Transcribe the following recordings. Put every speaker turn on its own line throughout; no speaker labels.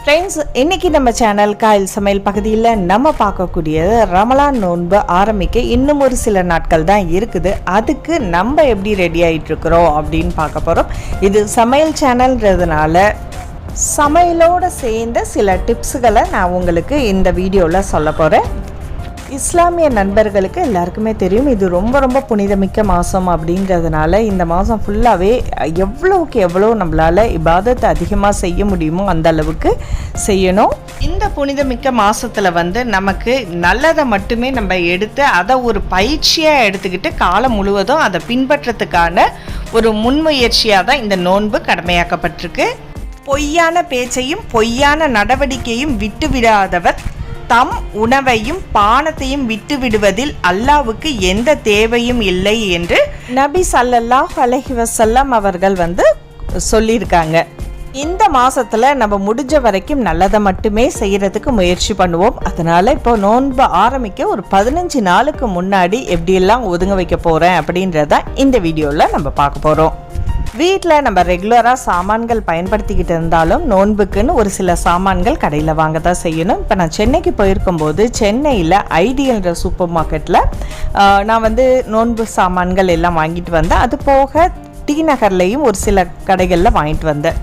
Friends, இன்றைக்கி நம்ம channel coil சமையல் பகுதியில் நம்ம பார்க்கக்கூடியது ரமலான் நோன்பு ஆரம்பிக்க இன்னும் ஒரு சில நாட்கள் தான் இருக்குது. அதுக்கு நம்ம எப்படி ரெடி ஆகிட்டுருக்குறோம் அப்படின்னு பார்க்க போகிறோம். இது சமையல் சேனல்ன்றதுனால சமையலோடு சேர்ந்த சில டிப்ஸுகளை நான் உங்களுக்கு இந்த வீடியோவில் சொல்ல போகிறேன். இஸ்லாமிய நண்பர்களுக்கு எல்லாருக்குமே தெரியும், இது ரொம்ப ரொம்ப புனிதமிக்க மாதம் அப்படின்றதுனால இந்த மாதம் ஃபுல்லாகவே எவ்வளோக்கு எவ்வளோ நம்மளால் இபாதத்தை அதிகமாக செய்ய முடியுமோ அந்த அளவுக்கு செய்யணும். இந்த புனிதமிக்க மாதத்தில் நமக்கு நல்லதை மட்டுமே நம்ம எடுத்து அதை ஒரு பயிற்சியாக எடுத்துக்கிட்டு காலம் முழுவதும் அதை பின்பற்றத்துக்கான ஒரு முன்முயற்சியாக தான் இந்த நோன்பு கடமையாக்கப்பட்டிருக்கு. பொய்யான பேச்சையும் பொய்யான நடவடிக்கையும் விட்டுவிடாதவர் தம் உணவையும் பானத்தையும் விட்டு விடுவதில் அல்லாவுக்கு எந்த தேவையும் இல்லை என்று நபி ஸல்லல்லாஹு அலைஹி வஸல்லம் அவர்கள் சொல்லியிருக்காங்க. இந்த மாசத்துல நம்ம முடிஞ்ச வரைக்கும் நல்லதை மட்டுமே செய்யறதுக்கு முயற்சி பண்ணுவோம். அதனால இப்போ நோன்பு ஆரம்பிக்க ஒரு 15 நாளுக்கு முன்னாடி எப்படியெல்லாம் ஒதுங்க வைக்க போறேன் அப்படின்றத இந்த வீடியோல நம்ம பார்க்க போறோம். வீட்டில் நம்ம ரெகுலராக சாமான்கள் பயன்படுத்திக்கிட்டு இருந்தாலும் நோன்புக்குன்னு ஒரு சில சாமான்கள் கடையில் வாங்க தான் செய்யணும். இப்போ நான் சென்னைக்கு போயிருக்கும்போது சென்னையில் ஐடியல்ன்ற சூப்பர் மார்க்கெட்டில் நான் நோன்பு சாமான்கள் எல்லாம் வாங்கிட்டு வந்தேன். அது போக டி நகர்லேயும் ஒரு சில கடைகளில் வாங்கிட்டு வந்தேன்.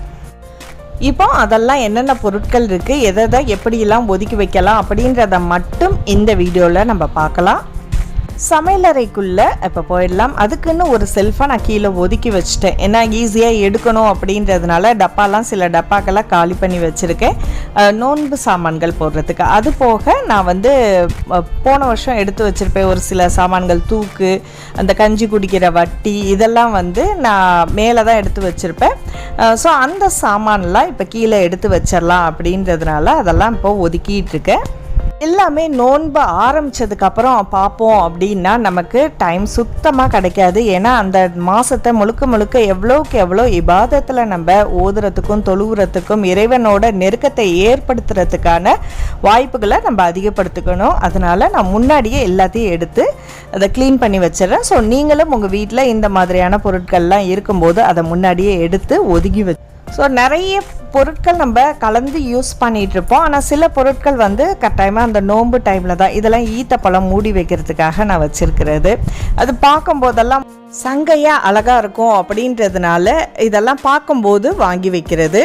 இப்போ அதெல்லாம் என்னென்ன பொருட்கள் இருக்குது, எதை எப்படியெல்லாம் ஒதுக்கி வைக்கலாம் அப்படின்றத மட்டும் இந்த வீடியோவில் நம்ம பார்க்கலாம். சமையலறைக்குள்ளே இப்போ போயிடலாம். அதுக்குன்னு ஒரு செல்ஃபை நான் கீழே ஒதுக்கி வச்சுட்டேன். ஏன்னா ஈஸியாக எடுக்கணும் அப்படின்றதுனால டப்பாலாம் சில டப்பாக்கெல்லாம் காலி பண்ணி வச்சுருக்கேன் நோன்பு சாமான்கள் போடுறதுக்கு. அது போக நான் போன வருஷம் எடுத்து வச்சுருப்பேன் ஒரு சில சாமான்கள், தூக்கு, அந்த கஞ்சி குடிக்கிற வட்டி, இதெல்லாம் நான் மேலே தான் எடுத்து வச்சுருப்பேன். ஸோ அந்த சாமான்லாம் இப்போ கீழே எடுத்து வச்சிடலாம் அப்படின்றதுனால அதெல்லாம் இப்போ ஒதுக்கிட்டு இருக்கேன். எல்லாமே நோன்பு ஆரம்பித்ததுக்கப்புறம் பார்ப்போம் அப்படின்னா நமக்கு டைம் சுத்தமாக கிடைக்காது. ஏன்னா அந்த மாதத்தை முழுக்க எவ்வளோக்கு எவ்வளோ இபாதத்தில் நம்ம ஓதுறதுக்கும் தொழுகிறதுக்கும் இறைவனோட நெருக்கத்தை ஏற்படுத்துறதுக்கான வாய்ப்புகளை நம்ம அதிகப்படுத்திக்கணும். அதனால் நான் முன்னாடியே எல்லாத்தையும் எடுத்து அதை க்ளீன் பண்ணி வச்சிடறேன். ஸோ நீங்களும் உங்கள் வீட்டில் இந்த மாதிரியான பொருட்கள்லாம் இருக்கும்போது அதை முன்னாடியே எடுத்து ஒதுக்கி வச்சு, ஸோ நிறைய பொருட்கள் நம்ம கலந்து யூஸ் பண்ணிகிட்ருப்போம். ஆனால் சில பொருட்கள் கட்டாயமாக அந்த நோன்பு டைமில் தான். இதெல்லாம் ஈத்தப்பழம் மூடி வைக்கிறதுக்காக நான் வச்சுருக்கிறது. அது பார்க்கும்போதெல்லாம் சங்கையாக அழகாக இருக்கும் அப்படின்றதுனால இதெல்லாம் பார்க்கும்போது வாங்கி வைக்கிறது.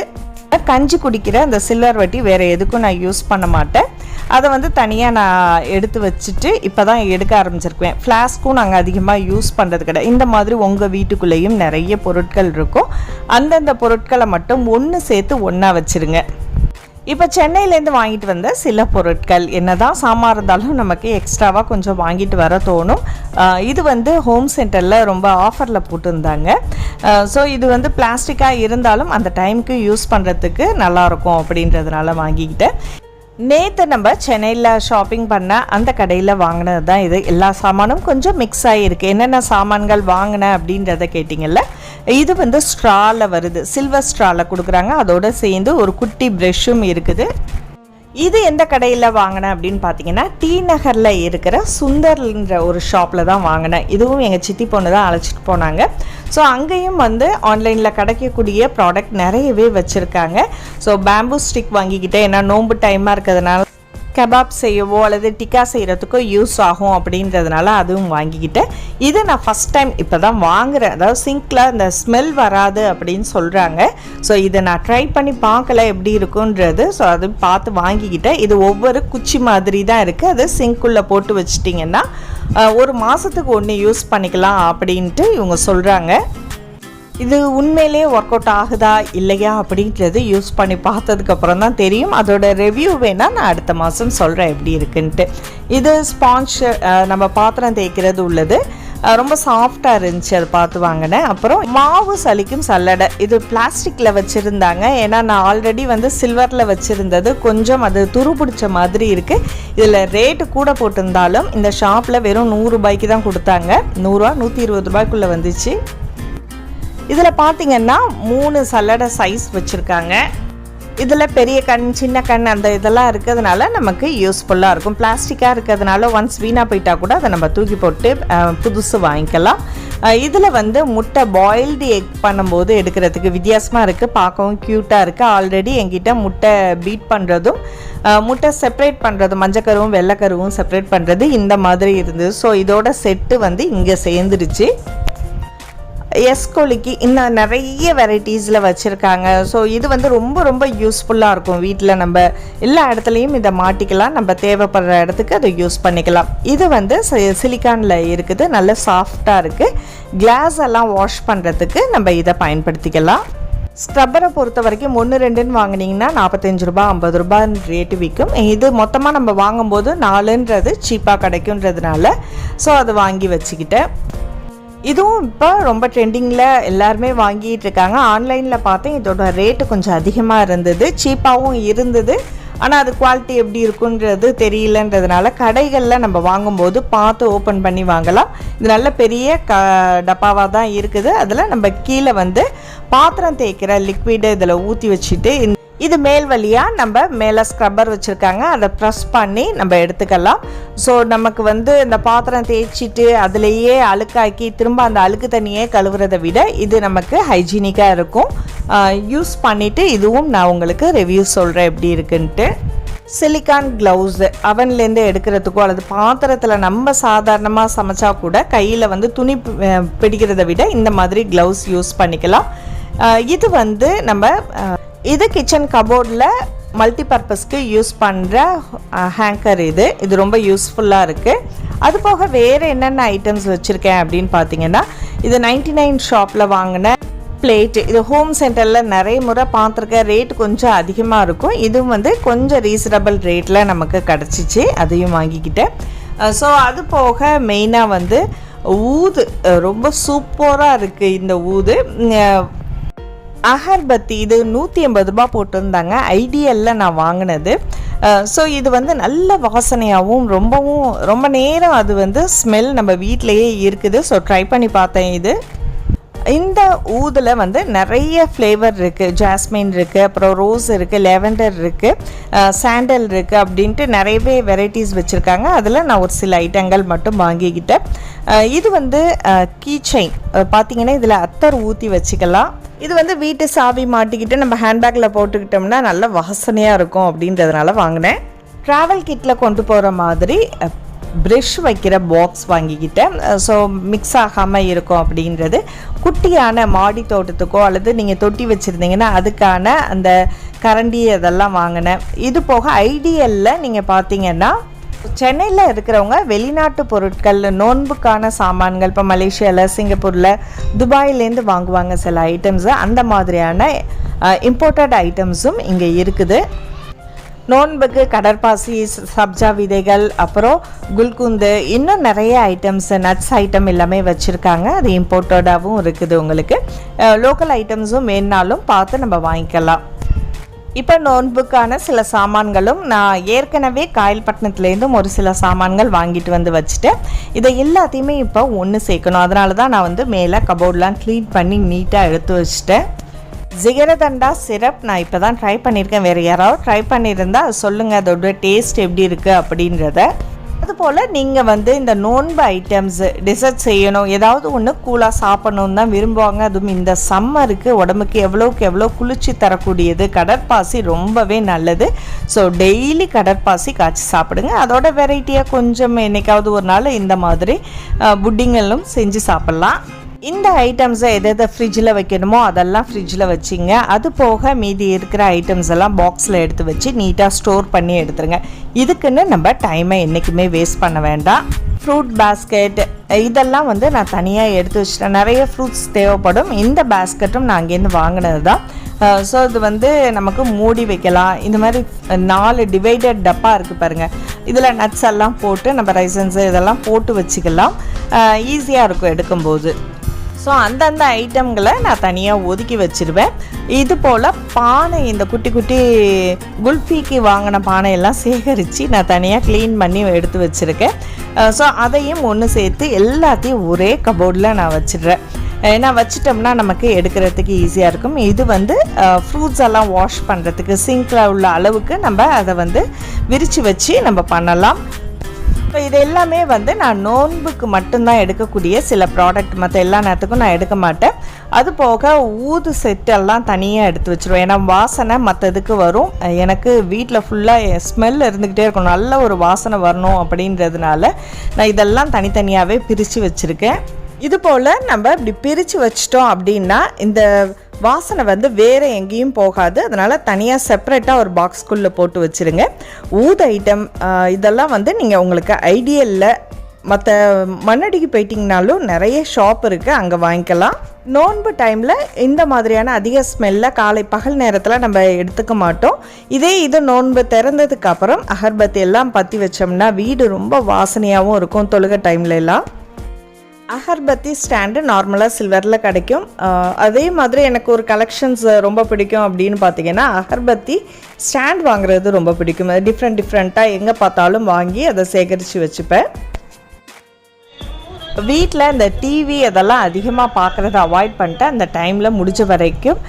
கஞ்சி குடிக்கிற அந்த சில்வர் வட்டி வேறு எதுக்கும் நான் யூஸ் பண்ண மாட்டேன். அதை தனியாக நான் எடுத்து வச்சுட்டு இப்போ தான் எடுக்க ஆரம்பிச்சிருக்குவேன். ஃப்ளாஸ்க்கும் நாங்கள் அதிகமாக யூஸ் பண்ணுறது கிடையாது. இந்த மாதிரி உங்கள் வீட்டுக்குள்ளேயும் நிறைய பொருட்கள் இருக்கும். அந்தந்த பொருட்களை மட்டும் ஒன்று சேர்த்து ஒன்றா வச்சுருங்க. இப்போ சென்னையிலேருந்து வாங்கிட்டு வந்த சில பொருட்கள் என்ன தான் சாமான் இருந்தாலும் நமக்கு எக்ஸ்ட்ராவாக கொஞ்சம் வாங்கிட்டு வர தோணும். இது ஹோம் சென்டரில் ரொம்ப ஆஃபரில் போட்டுருந்தாங்க. ஸோ இது பிளாஸ்டிக்காக இருந்தாலும் அந்த டைமுக்கு யூஸ் பண்ணுறதுக்கு நல்லாயிருக்கும் அப்படின்றதுனால வாங்கிக்கிட்டேன். நேற்று நம்ம சென்னையில் ஷாப்பிங் பண்ண அந்த கடையில் வாங்கினது தான் இது. எல்லா சாமானும் கொஞ்சம் மிக்ஸ் ஆகிருக்கு. என்னென்ன சாமான்கள் வாங்கினேன் அப்படின்றத கேட்டிங்கல்ல. இது ஸ்ட்ராவில் வருது, சில்வர் ஸ்ட்ராவில் கொடுக்குறாங்க. அதோடு சேர்ந்து ஒரு குட்டி ப்ரெஷ்ஷும் இருக்குது. இது எந்த கடையில் வாங்கினேன் அப்படின்னு பார்த்தீங்கன்னா டி நகரில் இருக்கிற சுந்தர்ன்ற ஒரு ஷாப்பில் தான் வாங்கினேன். இதுவும் எங்கள் சித்தி பொண்ணு தான் அழைச்சிட்டு போனாங்க. ஸோ அங்கேயும் ஆன்லைனில் கிடைக்கக்கூடிய ப்ராடக்ட் நிறையவே வச்சுருக்காங்க. ஸோ பேம்பூ ஸ்டிக் வாங்கிக்கிட்டேன். ஏன்னா நோன்பு டைமாக இருக்கிறதுனால கபாப் செய்யவோ அல்லது டிக்கா செய்கிறதுக்கோ யூஸ் ஆகும் அப்படின்றதுனால அதுவும் வாங்கிக்கிட்டேன். இது நான் ஃபஸ்ட் டைம் இப்போ தான் வாங்குகிறேன். அதாவது சிங்கில் அந்த ஸ்மெல் வராது அப்படின்னு சொல்கிறாங்க. ஸோ இதை நான் ட்ரை பண்ணி பார்க்கல எப்படி இருக்குன்றது. ஸோ அது பார்த்து வாங்கிக்கிட்டேன். இது ஒவ்வொரு குச்சி மாதிரி தான் இருக்குது. அது சிங்க்குள்ளே போட்டு வச்சிட்டிங்கன்னா ஒரு மாதத்துக்கு ஒன்று யூஸ் பண்ணிக்கலாம் அப்படின்ட்டு இவங்க சொல்கிறாங்க. இது உண்மையிலே ஒர்க் அவுட் ஆகுதா இல்லையா அப்படின்றது யூஸ் பண்ணி பார்த்ததுக்கப்புறம் தான் தெரியும். அதோட ரிவ்யூ வேணால் நான் அடுத்த மாதம் சொல்கிறேன் எப்படி இருக்குன்ட்டு. இது ஸ்பாஞ்ச் நம்ம பாத்திரம் தேய்க்கிறது உள்ளது. ரொம்ப சாஃப்டாக இருந்துச்சு, அதை பார்த்து வாங்கினேன். அப்புறம் மாவு சலிக்கும் சல்லடை, இது பிளாஸ்டிக்கில் வச்சுருந்தாங்க. ஏன்னா நான் ஆல்ரெடி சில்வரில் வச்சுருந்தது கொஞ்சம் அது துரு பிடிச்ச மாதிரி இருக்குது. இதில் ரேட்டு கூட போட்டிருந்தாலும் இந்த ஷாப்பில் வெறும் 100 ரூபாய்க்கு தான் கொடுத்தாங்க. 100 120 ரூபாய்க்குள்ளே வந்துச்சு. இதில் பார்த்திங்கன்னா 3 சல்லடை சைஸ் வச்சுருக்காங்க. இதில் பெரிய கண் சின்ன கண் அந்த இதெல்லாம் இருக்கிறதுனால நமக்கு யூஸ்ஃபுல்லாக இருக்கும். பிளாஸ்டிக்காக இருக்கிறதுனால ஒன்ஸ் வீணாக போயிட்டால் கூட அதை நம்ம தூக்கி போட்டு புதுசு வாங்கிக்கலாம். இதில் வந்து முட்டை பாயில்டு எக் பண்ணும்போது எடுக்கிறதுக்கு வித்தியாசமாக இருக்குது, பார்க்கவும் க்யூட்டாக இருக்குது. ஆல்ரெடி என்கிட்ட முட்டை பீட் பண்ணுறதும் முட்டை செப்பரேட் பண்ணுறது, மஞ்சக்கருவும் வெள்ளைக்கருவும் செப்பரேட் பண்ணுறது இந்த மாதிரி இருந்தது. ஸோ இதோட செட்டு வந்து இங்கே சேர்ந்துருச்சு. எஸ்கோலிக்கு இன்னும் நிறைய வெரைட்டிஸில் வச்சுருக்காங்க. ஸோ இது வந்து ரொம்ப ரொம்ப யூஸ்ஃபுல்லாக இருக்கும். வீட்டில் நம்ம எல்லா இடத்துலையும் இதை மாட்டிக்கலாம், நம்ம தேவைப்படுற இடத்துக்கு அதை யூஸ் பண்ணிக்கலாம். இது வந்து சிலிக்கானில் இருக்குது, நல்ல சாஃப்டாக இருக்குது. கிளாஸ் எல்லாம் வாஷ் பண்ணுறதுக்கு நம்ம இதை பயன்படுத்திக்கலாம். ஸ்க்ரப்பரை பொறுத்த வரைக்கும் 1-2ன்னு வாங்கினீங்கன்னா 45 ரூபா 50 ரூபான்னு ரேட்டு விற்கும். இது மொத்தமாக நம்ம வாங்கும்போது 4ன்றது சீப்பாக கிடைக்குன்றதுனால ஸோ அது வாங்கி வச்சுக்கிட்டேன். இதுவும் இப்போ ரொம்ப ட்ரெண்டிங்கில் எல்லாருமே வாங்கிட்டு இருக்காங்க. ஆன்லைனில் பார்த்தேன், இதோட ரேட்டு கொஞ்சம் அதிகமாக இருந்தது, சீப்பாகவும் இருந்தது. ஆனால் அது குவாலிட்டி எப்படி இருக்குன்றது தெரியலன்றதுனால கடைகளில் நம்ம வாங்கும்போது பார்த்து ஓப்பன் பண்ணி வாங்கலாம். இது நல்ல பெரிய டப்பாவாக தான் இருக்குது. அதில் நம்ம கீழே வந்து பாத்திரம் தேய்க்கிற லிக்விடை இதில் ஊற்றி வச்சுட்டு இது மேல் வழியாக நம்ம மேலே ஸ்க்ரப்பர் வச்சுருக்காங்க, அதை ப்ரெஸ் பண்ணி நம்ம எடுத்துக்கலாம். ஸோ நமக்கு வந்து இந்த பாத்திரம் தேய்ச்சிட்டு அதிலேயே அழுக்காக்கி திரும்ப அந்த அழுக்கு தண்ணியே கழுவுறதை விட இது நமக்கு ஹைஜீனிக்காக இருக்கும். யூஸ் பண்ணிவிட்டு இதுவும் நான் உங்களுக்கு ரிவ்யூ சொல்கிறேன் எப்படி இருக்குன்ட்டு. சிலிக்கான் க்ளவுஸு அவன்லேருந்து எடுக்கிறதுக்கோ அல்லது பாத்திரத்தில் நம்ம சாதாரணமாக சமைச்சா கூட கையில் வந்து துணி பிடிக்கிறத விட இந்த மாதிரி க்ளவுஸ் யூஸ் பண்ணிக்கலாம். இது வந்து நம்ம இது கிச்சன் கபோர்டில் மல்டிபர்பஸ்க்கு யூஸ் பண்ணுற ஹேங்கர். இது ரொம்ப யூஸ்ஃபுல்லாக இருக்குது. அது போக வேறு என்னென்ன ஐட்டம்ஸ் வச்சுருக்கேன் அப்படின்னு பார்த்தீங்கன்னா, இது 99 ஷாப்பில் வாங்கின பிளேட்டு. இது ஹோம் சென்டரில் நிறைய முறை பார்த்துருக்கேன், ரேட் கொஞ்சம் அதிகமாக இருக்கும். இதுவும் வந்து கொஞ்சம் ரீசனபிள் ரேட்டில் நமக்கு கிடச்சிச்சு, அதையும் வாங்கிக்கிட்டேன். ஸோ அது போக மெயினாக வந்து ஊது ரொம்ப சூப்பராக இருக்குது. இந்த ஊது அகர்பத்தி இது 180 ரூபா போட்டிருந்தாங்க, ஐடியலில் நான் வாங்கினது. ஸோ இது வந்து நல்ல வாசனையாகவும் ரொம்ப நேரம் அது வந்து ஸ்மெல் நம்ம வீட்டிலையே இருக்குது. ஸோ ட்ரை பண்ணி பார்த்தேன். இந்த ஊதில் வந்து நிறைய ஃப்ளேவர் இருக்குது. ஜாஸ்மின் இருக்குது, அப்புறம் ரோஸ் இருக்குது, லெவெண்டர் இருக்குது, சாண்டல் இருக்குது அப்படின்ட்டு நிறையவே வெரைட்டிஸ் வச்சுருக்காங்க. அதில் நான் ஒரு சில ஐட்டங்கள் மட்டும் வாங்கிக்கிட்டேன். இது வந்து கீ செயின் பார்த்திங்கன்னா இதில் அத்தர் ஊற்றி வச்சுக்கலாம். இது வந்து வீட்டு சாவி மாட்டிக்கிட்டு நம்ம ஹேண்ட்பேக்கில் போட்டுக்கிட்டோம்னா நல்ல வாசனையாக இருக்கும் அப்படின்றதுனால வாங்கினேன். ட்ராவல் கிட்டில் கொண்டு போகிற மாதிரி ப்ரஷ் வைக்கிற பாக்ஸ் வாங்கிக்கிட்டேன். ஸோ மிக்ஸ் ஆகாமல் இருக்கும் அப்படின்றது. குட்டியான மாடி தோட்டத்துக்கோ அல்லது நீங்கள் தொட்டி வச்சுருந்தீங்கன்னா அதுக்கான அந்த கரண்டி அதெல்லாம் வாங்கினேன். இது போக ஐடியலில் நீங்கள் பார்த்தீங்கன்னா சென்னையில் இருக்கிறவங்க வெளிநாட்டு பொருட்கள், நோன்புக்கான சாமான்கள், இப்போ மலேசியாவில், சிங்கப்பூரில், துபாயிலேருந்து வாங்குவாங்க சில ஐட்டம்ஸு. அந்த மாதிரியான இம்போர்ட்டட் ஐட்டம்ஸும் இங்கே இருக்குது. நோன்புக்கு கடற்பாசி, சப்ஜா விதைகள், அப்புறம் குல்குந்து, இன்னும் நிறைய ஐட்டம்ஸ், நட்ஸ் ஐட்டம் எல்லாமே வச்சுருக்காங்க. அது இம்போர்ட்டடாகவும் இருக்குது. உங்களுக்கு லோக்கல் ஐட்டம்ஸும் வேணுனாலும் பார்த்து நம்ம வாங்கிக்கலாம். இப்போ நோன்புக்கான சில சாமான்களும் நான் ஏற்கனவே காயல்பட்டினத்துலேருந்தும் ஒரு சில சாமான்கள் வாங்கிட்டு வந்து வச்சுட்டேன். இதை எல்லாத்தையுமே இப்போ ஒன்று சேர்க்கணும். அதனால தான் நான் வந்து மேலே கபோர்ட்லாம் க்ளீன் பண்ணி நீட்டாக எடுத்து வச்சுட்டேன். ஜிகரதண்டா சிரப் நான் இப்போ தான் ட்ரை பண்ணியிருக்கேன். வேறு யாராவது ட்ரை பண்ணியிருந்தால் சொல்லுங்கள் அதோட டேஸ்ட் எப்படி இருக்குது அப்படின்றத. அதுபோல் நீங்கள் வந்து இந்த நோன்பு ஐட்டம்ஸ் டிசர்ட் செய்யணும், ஏதாவது ஒன்று கூலாக சாப்பிடணுன்னு தான் விரும்புவாங்க. அதுவும் இந்த சம்மருக்கு உடம்புக்கு எவ்வளோக்கு எவ்வளோ குளிர்ச்சி தரக்கூடியது. கடற்பாசி ரொம்பவே நல்லது. ஸோ டெய்லி கடற்பாசி காய்ச்சி சாப்பிடுங்க. அதோட வெரைட்டியாக கொஞ்சம் என்னைக்காவது ஒரு நாள் இந்த மாதிரி புட்டிங்களும் செஞ்சு சாப்பிட்லாம். இந்த ஐட்டம்ஸை எதை ஃப்ரிட்ஜில் வைக்கணுமோ அதெல்லாம் ஃப்ரிட்ஜில் வச்சிங்க. அது போக மீதி இருக்கிற ஐட்டம்ஸ் எல்லாம் பாக்ஸில் எடுத்து வச்சு நீட்டாக ஸ்டோர் பண்ணி எடுத்துருங்க. இதுக்குன்னு நம்ம டைமை என்றைக்குமே வேஸ்ட் பண்ண வேண்டாம். ஃப்ரூட் பேஸ்கெட் இதெல்லாம் வந்து நான் தனியாக எடுத்து வச்சுட்டேன். நிறைய ஃப்ரூட்ஸ் தேவைப்படும். இந்த பேஸ்கெட்டும் நான் அங்கேருந்து வாங்கினது தான். ஸோ இது வந்து நமக்கு மூடி வைக்கலாம். இந்த மாதிரி 4 டிவைடட் டப்பா இருக்குது பாருங்கள். இதில் நட்ஸ் எல்லாம் போட்டு நம்ம ரைசன்ஸு இதெல்லாம் போட்டு வச்சுக்கலாம். ஈஸியாக இருக்கும் எடுக்கும்போது. ஸோ அந்தந்த ஐட்டம்களை நான் தனியாக ஒதுக்கி வச்சுருவேன். இது போல் பானை, இந்த குட்டி குட்டி குல்ஃபிக்கு வாங்கின பானையெல்லாம் சேகரித்து நான் தனியாக க்ளீன் பண்ணி எடுத்து வச்சுருக்கேன். ஸோ அதையும் ஒன்று சேர்த்து எல்லாத்தையும் ஒரே கபோர்டில் நான் வச்சிடுறேன். ஏன்னா வச்சிட்டோம்னா நமக்கு எடுக்கிறதுக்கு ஈஸியாக இருக்கும். இது வந்து ஃப்ரூட்ஸ் எல்லாம் வாஷ் பண்ணுறதுக்கு சிங்கில் உள்ள அளவுக்கு நம்ம அதை வந்து விரித்து வச்சு நம்ம பண்ணலாம். ஸோ இது எல்லாமே வந்து நான் நோன்புக்கு மட்டும்தான் எடுக்கக்கூடிய சில ப்ராடக்ட், மற்ற எல்லா நேரத்துக்கும் நான் எடுக்க மாட்டேன். அது போக ஊது செட்டெல்லாம் தனியாக எடுத்து வச்சுருவேன். ஏன்னா வாசனை மற்றதுக்கு வரும், எனக்கு வீட்டில் ஃபுல்லாக ஸ்மெல் இருந்துக்கிட்டே இருக்கும், நல்ல ஒரு வாசனை வரணும் அப்படின்றதுனால நான் இதெல்லாம் தனித்தனியாகவே பிரித்து வச்சுருக்கேன். இது போல் நம்ம இப்படி பிரித்து வச்சிட்டோம் அப்படின்னா இந்த வாசனை வந்து வேறு எங்கேயும் போகாது. அதனால் தனியாக செப்பரேட்டாக ஒரு பாக்ஸ்குள்ளே போட்டு வச்சுருங்க. ஊது ஐட்டம் இதெல்லாம் வந்து நீங்கள் உங்களுக்கு ஐடியலில் மற்ற மண்ணடிக்கு போயிட்டிங்கனாலும் நிறைய ஷாப் இருக்குது, அங்கே வாங்கிக்கலாம். நோன்பு டைமில் இந்த மாதிரியான அதிக ஸ்மெல்லை காலை பகல் நேரத்தில் நம்ம எடுத்துக்க மாட்டோம். இது நோன்பு திறந்ததுக்கு அப்புறம் அகர்பத்தி எல்லாம் பற்றி வச்சோம்னா வீடு ரொம்ப வாசனையாகவும் இருக்கும். தொழுகை டைம்ல எல்லாம் அகர்பத்தி ஸ்டாண்டு நார்மலாக சில்வரில் கிடைக்கும். அதே மாதிரி எனக்கு ஒரு கலெக்ஷன்ஸ் ரொம்ப பிடிக்கும் அப்படின்னு பார்த்தீங்கன்னா அகர்பத்தி ஸ்டாண்ட் வாங்குறது ரொம்ப பிடிக்கும். டிஃப்ரெண்ட்டாக எங்கே பார்த்தாலும் வாங்கி அதை சேகரித்து வச்சுப்பேன். வீட்டில் இந்த டிவி அதெல்லாம் அதிகமாக பார்க்குறத அவாய்ட் பண்ணிட்டு அந்த டைமில் முடிஞ்ச வரைக்கும்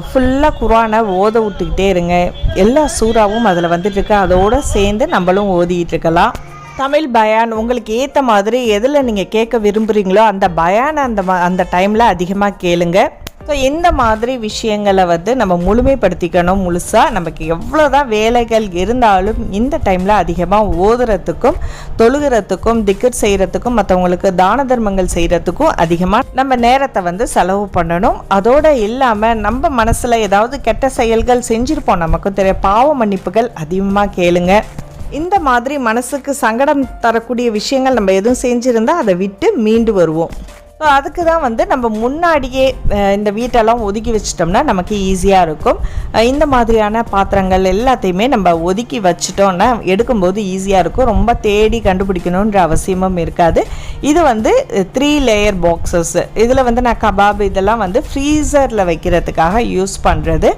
ஃபுல்லாக குர்ஆனை ஓத விட்டுக்கிட்டே இருங்க. எல்லா சூறாவும் அதில் வந்துட்டுருக்கு, அதோடு சேர்ந்து நம்மளும் ஓதிக்கிட்டு இருக்கலாம். தமிழ் பயான் உங்களுக்கு ஏற்ற மாதிரி எதில் நீங்கள் கேட்க விரும்புகிறீங்களோ அந்த பயானை அந்த டைமில் அதிகமாக கேளுங்க. ஸோ இந்த மாதிரி விஷயங்களை வந்து நம்ம முழுமைப்படுத்திக்கணும். முழுசாக நமக்கு எவ்வளோ தான் வேலைகள் இருந்தாலும் இந்த டைமில் அதிகமாக ஓதுறதுக்கும் தொழுகிறதுக்கும் திக்கர் செய்கிறதுக்கும் மற்றவங்களுக்கு தான தர்மங்கள் செய்கிறதுக்கும் அதிகமாக நம்ம நேரத்தை வந்து செலவு பண்ணணும். அதோடு இல்லாமல் நம்ம மனசில் ஏதாவது கெட்ட செயல்கள் செஞ்சுருப்போம், நமக்கும் தெரிய பாவ மன்னிப்புகள் அதிகமாக கேளுங்க. இந்த மாதிரி மனசுக்கு சங்கடம் தரக்கூடிய விஷயங்கள் நம்ம எதுவும் செஞ்சுருந்தால் அதை விட்டு மீண்டு வருவோம். ஸோ அதுக்கு தான் வந்து நம்ம முன்னாடியே இந்த வீட்டெல்லாம் ஒதுக்கி வச்சிட்டோம்னா நமக்கு ஈஸியாக இருக்கும். இந்த மாதிரியான பாத்திரங்கள் எல்லாத்தையுமே நம்ம ஒதுக்கி வச்சிட்டோம்னா எடுக்கும்போது ஈஸியாக இருக்கும். ரொம்ப தேடி கண்டுபிடிக்கணுன்ற அவசியமும் இருக்காது. இது வந்து 3 லேயர் பாக்ஸஸ். இதில் வந்து நான் கபாப் இதெல்லாம் வந்து ஃப்ரீசரில் வைக்கிறதுக்காக யூஸ் பண்ணுறது.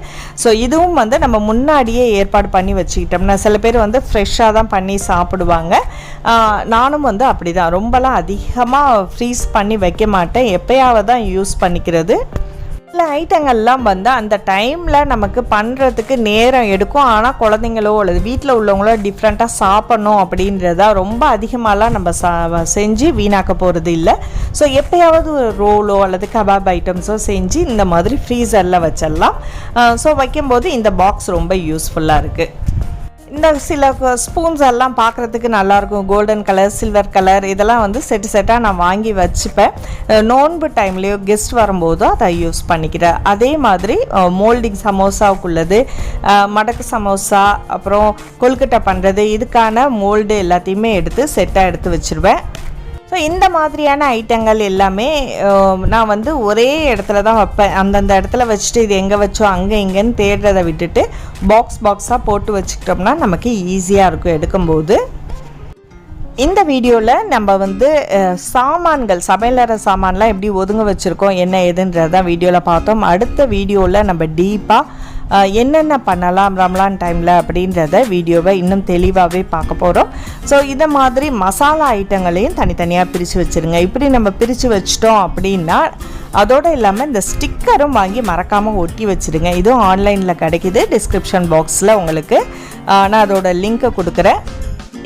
ஸோ இதுவும் வந்து நம்ம முன்னாடியே ஏற்பாடு பண்ணி வச்சுக்கிட்டோம்னா சில பேர் வந்து ஃப்ரெஷ்ஷாக தான் பண்ணி சாப்பிடுவாங்க. நானும் வந்து அப்படி தான் ரொம்பலாம் அதிகமாக ஃப்ரீஸ் பண்ணி வைக்க மாட்டேன், எப்பயாவது தான் யூஸ் பண்ணிக்கிறது. சில ஐட்டங்கள்லாம் வந்து அந்த டைமில் நமக்கு பண்ணுறதுக்கு நேரம் எடுக்கும். ஆனால் குழந்தைங்களோ அல்லது வீட்டில் உள்ளவங்களோ டிஃப்ரெண்ட்டாக சாப்பிட்ணும் அப்படின்றதா ரொம்ப அதிகமாகலாம் நம்ம செஞ்சு வீணாக்க போகிறது இல்லை. ஸோ எப்பயாவது ஒரு ரோலோ அல்லது கபாப் ஐட்டம்ஸோ செஞ்சு இந்த மாதிரி ஃப்ரீசரில் வச்சிடலாம். ஸோ வைக்கும்போது இந்த பாக்ஸ் ரொம்ப யூஸ்ஃபுல்லாக இருக்குது. இந்த சில ஸ்பூன்ஸ் எல்லாம் பார்க்குறதுக்கு நல்லாயிருக்கும், கோல்டன் கலர் சில்வர் கலர் இதெல்லாம் வந்து செட்டாக நான் வாங்கி வச்சுப்பேன். நோன்பு டைம்லேயோ கெஸ்ட் வரும்போதோ அதை யூஸ் பண்ணிக்கிறேன். அதே மாதிரி மோல்டிங் சமோசாவுக்குள்ளது, மடக்கு சமோசா, அப்புறம் கொல்கட்டை பண்ணுறது, இதுக்கான மோல்டு எல்லாத்தையுமே செட்டாக எடுத்து வச்சுருவேன். ஸோ இந்த மாதிரியான ஐட்டங்கள் எல்லாமே நான் வந்து ஒரே இடத்துல தான் வைப்பேன். அந்தந்த இடத்துல வச்சுட்டு இது எங்கே வச்சோம் அங்கே இங்கேன்னு தேடுறதை விட்டுட்டு பாக்ஸாக போட்டு வச்சுக்கிட்டோம்னா நமக்கு ஈஸியாக இருக்கும் எடுக்கும்போது. இந்த வீடியோவில் நம்ம வந்து சாமான்கள், சமையலறை சாமான்லாம் எப்படி ஒதுங்க வச்சுருக்கோம் என்ன ஏதுன்றதான் வீடியோவில் பார்த்தோம். அடுத்த வீடியோவில் நம்ம டீப்பாக என்னென்ன பண்ணலாம் ரமலான் டைமில் அப்படின்றத வீடியோவை இன்னும் தெளிவாகவே பார்க்க போகிறோம். ஸோ இந்த மாதிரி மசாலா ஐட்டங்களையும் தனித்தனியாக பிரித்து வச்சுருங்க. இப்படி நம்ம பிரித்து வச்சிட்டோம் அப்படின்னா அதோடு இல்லாமல் இந்த ஸ்டிக்கரும் வாங்கி மறக்காமல் ஒட்டி வச்சுருங்க. இதுவும் ஆன்லைனில் கிடைக்கிது, டிஸ்கிரிப்ஷன் பாக்ஸில் உங்களுக்கு நான் அதோட லிங்க்கை கொடுக்குறேன்.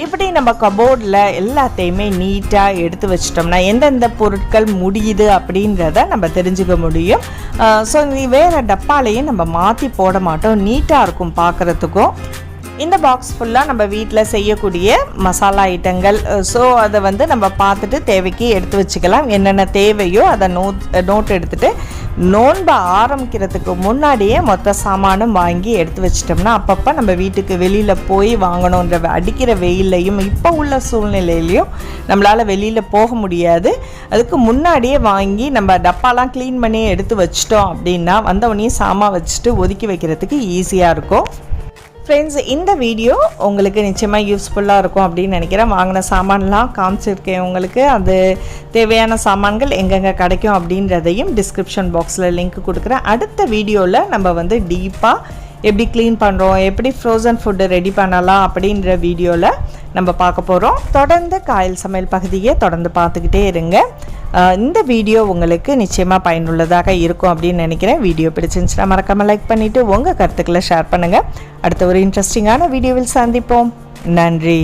இப்படி நம்ம கபோர்டில் எல்லாத்தையுமே நீட்டாக எடுத்து வச்சிட்டோம்னா எந்தெந்த பொருட்கள் முடியுது அப்படின்றத நம்ம தெரிஞ்சுக்க முடியும். ஸோ வேறு டப்பாலையும் நம்ம மாற்றி போட மாட்டோம், நீட்டாக இருக்கும் பார்க்குறதுக்கும். இந்த பாக்ஸ் ஃபுல்லாக நம்ம வீட்டில் செய்யக்கூடிய மசாலா ஐட்டங்கள். ஸோ அதை வந்து நம்ம பார்த்துட்டு தேவைக்கு எடுத்து வச்சுக்கலாம். என்னென்ன தேவையோ அதை நோட் எடுத்துகிட்டு நோன்பை ஆரம்பிக்கிறதுக்கு முன்னாடியே மொத்த சாமானும் வாங்கி எடுத்து வச்சிட்டோம்னா அப்பப்போ நம்ம வீட்டுக்கு வெளியில் போய் வாங்கணுன்ற அடிக்கிற வெயிலையும் இப்போ உள்ள சூழ்நிலையிலையும் நம்மளால் வெளியில் போக முடியாது. அதுக்கு முன்னாடியே வாங்கி நம்ம டப்பாலாம் க்ளீன் பண்ணி எடுத்து வச்சிட்டோம் அப்படின்னா வந்தவனையும் சாமான் வச்சுட்டு ஒதுக்கி வைக்கிறதுக்கு ஈஸியாக இருக்கும். ஃப்ரெண்ட்ஸ், இந்த வீடியோ உங்களுக்கு நிச்சயமாக யூஸ்ஃபுல்லாக இருக்கும் அப்படின்னு நினைக்கிறேன். வாங்கின சாமான்லாம் காமிச்சிருக்கேன் உங்களுக்கு. அது தேவையான சாமான்கள் எங்கெங்கே கிடைக்கும் அப்படின்றதையும் டிஸ்கிரிப்ஷன் பாக்ஸில் லிங்க் கொடுக்குறேன். அடுத்த வீடியோவில் நம்ம வந்து டீப்பாக எப்படி க்ளீன் பண்ணுறோம், எப்படி ஃப்ரோசன் ஃபுட்டு ரெடி பண்ணலாம் அப்படின்ற வீடியோவில் நம்ம பார்க்க போகிறோம். தொடர்ந்து காயல் சமையல் பகுதியை தொடர்ந்து பார்த்துக்கிட்டே இருங்க. இந்த வீடியோ உங்களுக்கு நிச்சயமாக பயனுள்ளதாக இருக்கும் அப்படின்னு நினைக்கிறேன். வீடியோ பிடிச்சிருந்துச்சுன்னா மறக்காமல் லைக் பண்ணிவிட்டு உங்கள் கருத்துக்களை ஷேர் பண்ணுங்கள். அடுத்த ஒரு இன்ட்ரெஸ்டிங்கான வீடியோவில் சந்திப்போம். நன்றி.